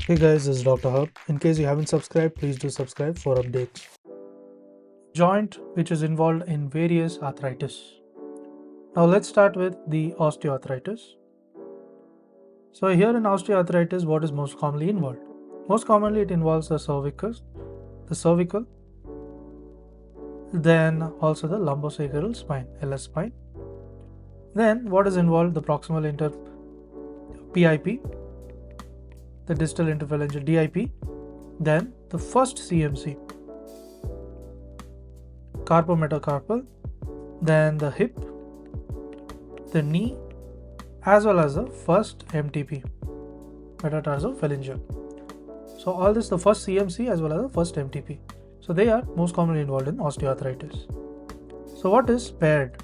Hey guys, this is Dr. Hub. In case you haven't subscribed, please do subscribe for updates. Joint which is involved in various arthritis. Now let's start with the osteoarthritis. So here in osteoarthritis, what is most commonly involved? Most commonly it involves the cervical, then also the lumbosacral spine, LS spine. Then what is involved? The proximal PIP, the distal interphalangeal DIP, then the first CMC, carpometacarpal, then the hip, the knee, as well as the first MTP, metatarsophalangeal. So all this, the first CMC as well as the first MTP. So they are most commonly involved in osteoarthritis. So what is paired?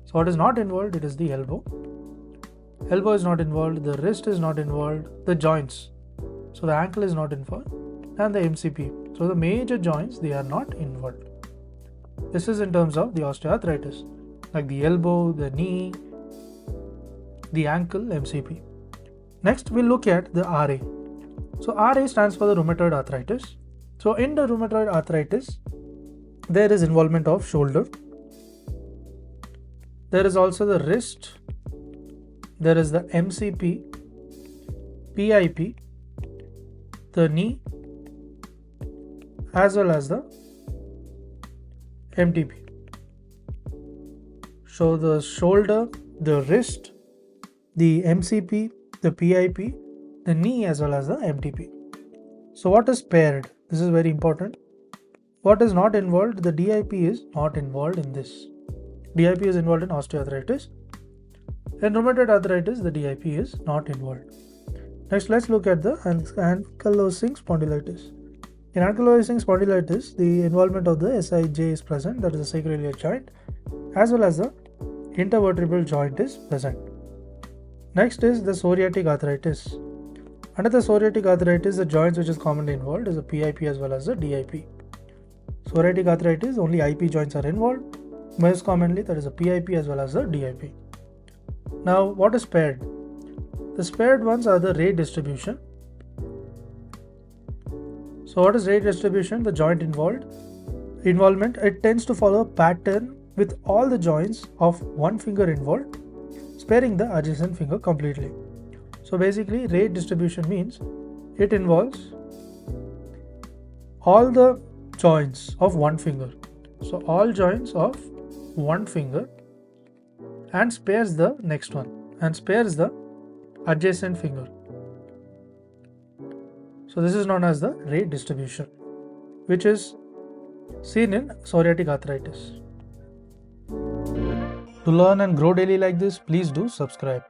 So what is not involved? It is the elbow. Elbow is not involved, the wrist is not involved, the joints. So the ankle is not involved, and the MCP. So the major joints, they are not involved. This is in terms of the osteoarthritis, like the elbow, the knee, the ankle, MCP. Next, we'll look at the RA. So RA stands for the rheumatoid arthritis. So in the rheumatoid arthritis, there is involvement of shoulder. There is also the wrist. There is the MCP, PIP, the knee, as well as the MTP. So the shoulder, the wrist, the MCP, the PIP, the knee, as well as the MTP. So what is paired? This is very important. What is not involved? The DIP is not involved in this. DIP is involved in osteoarthritis. In rheumatoid arthritis, the DIP is not involved. Next, let's look at the ankylosing spondylitis. In ankylosing spondylitis, the involvement of the SIJ is present, that is the sacroiliac joint, as well as the intervertebral joint is present. Next is the psoriatic arthritis. Under the psoriatic arthritis, the joints which is commonly involved is the PIP as well as the DIP. Psoriatic arthritis, only IP joints are involved. Most commonly, that is the PIP as well as the DIP. Now, what is paired? The paired ones are the rate distribution. So what is rate distribution? The joint involvement, it tends to follow a pattern with all the joints of one finger involved, sparing the adjacent finger completely. So basically, rate distribution means it involves all the joints of one finger. So all joints of one finger and spares the next one and spares the adjacent finger. So this is known as the rate distribution, which is seen in psoriatic arthritis. To learn and grow daily like this, please do subscribe.